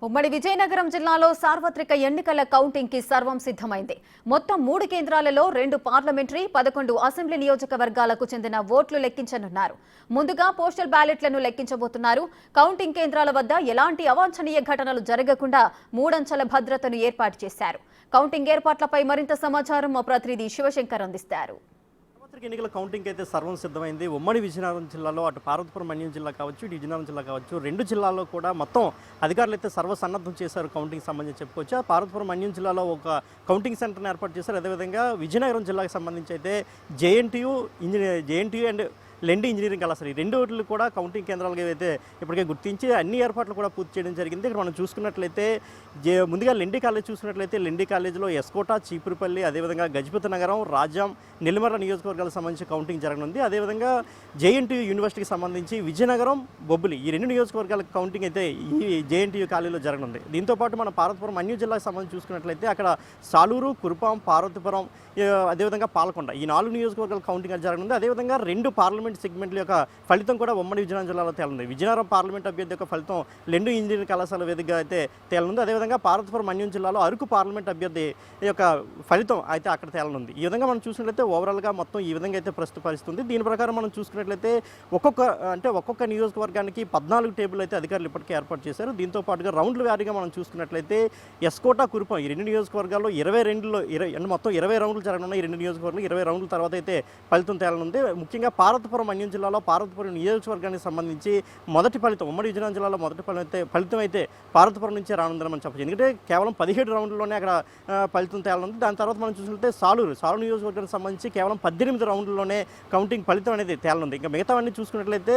ఉమ్మడి విజయనగరం జిల్లాలో సార్వత్రిక ఎన్నికల కౌంటింగ్ కి సర్వం సిద్ధమైంది. మొత్తం 3 కేంద్రాలలో 2 పార్లమెంటరీ, 11 అసెంబ్లీ నియోజకవర్గాలకు చెందిన ఓట్లు లెక్కించనున్నారు. ముందుగా పోస్టల్ బ్యాలెట్లను లెక్కించబోతున్నారు. కౌంటింగ్ కేంద్రాల వద్ద ఎలాంటి అవాంఛనీయ ఘటనలు జరగకుండా 3 అంచెల భద్రతను ఏర్పాటు చేశారు. కౌంటింగ్ ఏర్పాట్లపై మరింత సమాచారం మా ప్రతినిధి శివశంకర్ అందిస్తారు. ఎన్నికల కౌంటింగ్ అయితే సర్వం సిద్ధమైంది. ఉమ్మడి విజయనగరం జిల్లాలో అటు పార్వతీపురం మన్యం జిల్లా కావచ్చు, ఇటు విజయనగరం జిల్లా కావచ్చు, 2 జిల్లాల్లో కూడా మొత్తం అధికారులు అయితే సర్వసన్నద్ధం చేశారు. కౌంటింగ్ సంబంధించి చెప్పుకోవచ్చు. పార్వతీపురం మన్యం జిల్లాలో ఒక కౌంటింగ్ సెంటర్ని ఏర్పాటు చేశారు. అదేవిధంగా విజయనగరం జిల్లాకు సంబంధించి అయితే జేఎన్టీయూ అండ్ లెండి ఇంజనీరింగ్ కళాశాల ఈ 2 ఓట్లు కూడా కౌంటింగ్ కేంద్రాలుగా అయితే ఇప్పటికే గుర్తించి అన్ని ఏర్పాట్లు కూడా పూర్తి చేయడం జరిగింది. ఇక్కడ మనం చూసుకున్నట్లయితే ముందుగా లెండి కాలేజ్ చూసుకున్నట్లయితే లెండి కాలేజీలో ఎస్కోట, చీపురుపల్లి, అదేవిధంగా గజపతి నగరం, రాజ్యం, నెల్లిమర్ల నియోజకవర్గాలకు సంబంధించి కౌంటింగ్ జరగనుంది. అదేవిధంగా జేఎన్టీయూ యూనివర్సిటీకి సంబంధించి విజయనగరం, బొబ్బిలి ఈ 2 నియోజకవర్గాలకు కౌంటింగ్ అయితే ఈ జేఎన్టీయూ కాలేజీలో జరగనుంది. దీంతోపాటు మన పార్వతీపురం మన్యం జిల్లాకు సంబంధించి చూసుకున్నట్లయితే అక్కడ సాలూరు, కురుపాం, పార్వతీపురం, అదేవిధంగా పాలకొండ ఈ 4 నియోజకవర్గాల కౌంటింగ్ జరగనుంది. అదేవిధంగా 2 పార్లమెంట్ సెగ్మెంట్ల యొక్క ఫలితం కూడా ఉమ్మడి విజయనగరం జిల్లాలో తేలనుంది. విజయనగరం పార్లమెంట్ అభ్యర్థి యొక్క ఫలితం లెండి ఇంజనీరింగ్ కళాశాల వేదికగా అయితే తేలనుంది. అదేవిధంగా పార్వతీపురం మన్యం జిల్లాలో అరకు పార్లమెంట్ అభ్యర్థి యొక్క ఫలితం అయితే అక్కడ తేలనుంది. ఈ విధంగా మనం చూసినట్లయితే ఓవరాల్గా మొత్తం ఈ విధంగా అయితే ప్రస్తుత పరిస్థితుంది. దీని ప్రకారం మనం చూసుకున్నట్లయితే ఒక్కొక్క నియోజకవర్గానికి 14 టేబుల్ అయితే అధికారులు ఇప్పటికే ఏర్పాటు చేశారు. దీంతో పాటుగా రౌండ్ల వారీగా మనం చూసుకున్నట్లయితే ఎస్కోట, కురుపాం ఈ 2 నియోజకవర్గాల్లో 22 మొత్తం 20 రౌండ్లు జరగనున్నాయి. ఈ 2 నియోజకవర్గాలు 20 రౌండ్ల తర్వాత అయితే ఫలితం తేలనుంది. ముఖ్యంగా పార్వతీపురం మన్యం జిల్లాలో పార్వతీపురం నియోజకవర్గానికి సంబంధించి మొదటి ఫలితం ఉమ్మడి విజయనగరం జిల్లాలో మొదటి ఫలితం అయితే పార్వతీపురం నుంచే రానుందని మనం చెప్పచ్చు. ఎందుకంటే కేవలం 17 రౌండ్లోనే అక్కడ ఫలితం తేలనుంది. దాని తర్వాత మనం చూసినట్లయితే సాలూరు నియోజకవర్గానికి సంబంధించి కేవలం 18 రౌండ్లలోనే కౌంటింగ్ ఫలితం అనేది తేలనుంది. ఇంకా మిగతావన్నీ చూసుకున్నట్లయితే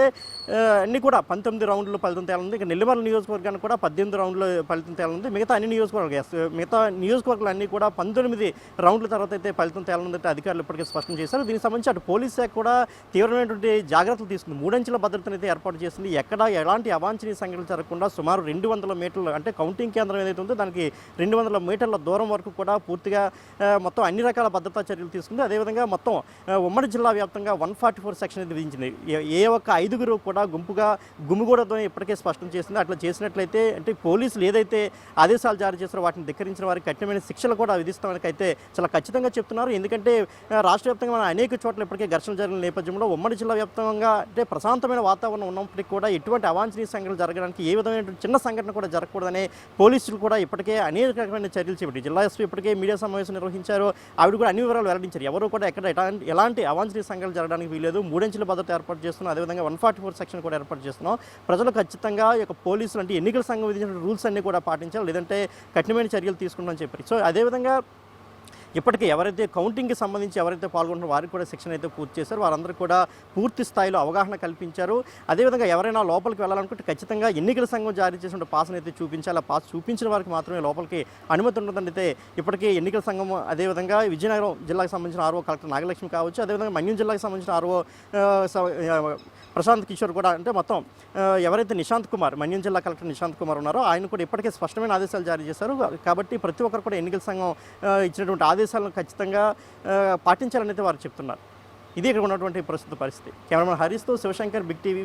అన్ని కూడా 19 రౌండ్లు ఫలితం తేలనుంది. ఇంకా నెల్లిమర్ల నియోజకవర్గానికి కూడా 18 రౌండ్లు ఫలితం తేలనుంది. మిగతా నియోజకవర్గాలు అన్నీ కూడా 19 రౌండ్ల తర్వాత అయితే ఫలితం తేలనుందంటే అధికారులు ఇప్పటికే స్పష్టం చేశారు. దీనికి సంబంధించి అటు పోలీస్ శాఖ కూడా తీవ్రమైనటువంటి జాగ్రత్తలు తీసుకుంది. 3 అంచెల భద్రతను అయితే ఏర్పాటు చేసింది. ఎక్కడ ఎలాంటి అవాంఛనీయ సంఘటనలు జరగకుండా సుమారు 200 మీటర్లు అంటే కౌంటింగ్ కేంద్రం ఏదైతే ఉందో దానికి 200 మీటర్ల దూరం వరకు కూడా పూర్తిగా మొత్తం అన్ని రకాల భద్రతా చర్యలు తీసుకుంది. అదేవిధంగా మొత్తం ఉమ్మడి జిల్లా వ్యాప్తంగా 144 సెక్షన్ అయితే విధించింది. ఏ ఒక్క 5గురు కూడా గుంపుగా గుమిగూడతో ఇప్పటికే స్పష్టం చేసింది. అట్లా చేసినట్లయితే అంటే పోలీసులు ఏదైతే ఆదేశాలు జారీ చేస్తారో వాటిని ధిక్కరించిన వారికి కఠినమైన శిక్షలు కూడా విధిస్తామని అయితే చాలా ఖచ్చితంగా చెప్తున్నారు. ఎందుకంటే రాష్ట్ర వ్యాప్తంగా మన అనేక చోట్ల ఇప్పటికే ఘర్షణ జరిగిన నేపథ్యంలో ఉమ్మడి జిల్లా వ్యాప్తంగా అంటే ప్రశాంతమైన వాతావరణం ఉన్నప్పటికీ కూడా ఎటువంటి అవాంఛనీయ సంఘటనలు జరగడానికి ఏ విధమైన చిన్న సంఘటన కూడా జరగకూడదనే పోలీసులు కూడా ఇప్పటికే అనేక రకమైన చర్యలు చేపట్టి జిల్లా ఎస్పీ ఇప్పటికే మీడియా సమావేశం నిర్వహించారు. ఆవిడ కూడా అన్ని వివరాలు వెల్లడించారు. ఎవరు కూడా ఎక్కడ ఎలాంటి అవాంఛనీయ సంఘటనలు జరగడానికి వీలేదు. 3 అంచెల భద్రత ఏర్పాటు చేస్తున్నాం. అదేవిధంగా 144 సెక్షన్ కూడా ఏర్పాటు చేస్తున్నాం. ప్రజలు ఖచ్చితంగా పోలీసులు అంటే ఎన్నికల సంఘం విధించిన రూల్స్ అన్ని కూడా పాటించాలి, లేదంటే కఠినమైన చర్యలు తీసుకుంటామని చెప్పారు. సో అదేవిధంగా ఇప్పటికీ ఎవరైతే కౌంటింగ్కి సంబంధించి ఎవరైతే పాల్గొంటారో వారికి కూడా శిక్షణ అయితే పూర్తి చేశారు. వారందరూ కూడా పూర్తి స్థాయిలో అవగాహన కల్పించారు. అదేవిధంగా ఎవరైనా లోపలికి వెళ్ళాలనుకుంటే ఖచ్చితంగా ఎన్నికల సంఘం జారీ చేసిన పాస్ని అయితే చూపించాలి. ఆ పాస్ చూపించిన వారికి మాత్రమే లోపలికి అనుమతి ఉంటుందని అయితే ఇప్పటికీ ఎన్నికల సంఘం అదేవిధంగా విజయనగరం జిల్లాకు సంబంధించిన ఆర్ఓ కలెక్టర్ నాగలక్ష్మి కావచ్చు, అదేవిధంగా మన్యం జిల్లాకు సంబంధించిన ఆర్ఓ ప్రశాంత్ కిషోర్ కూడా అంటే మొత్తం ఎవరైతే నిశాంత్ కుమార్ మన్యం జిల్లా కలెక్టర్ నిశాంత్ కుమార్ ఉన్నారో ఆయన కూడా ఇప్పటికే స్పష్టమైన ఆదేశాలు జారీ చేశారు. కాబట్టి ప్రతి ఒక్కరు కూడా ఎన్నికల సంఘం ఇచ్చినటువంటి ఆదేశాలను ఖచ్చితంగా పాటించాలని అయితే వారు చెప్తున్నారు. ఇది ఇక్కడ ఉన్నటువంటి ప్రస్తుత పరిస్థితి. కెమెరామెన్ హరీష్తో శివశంకర్, బిగ్ టీవీ.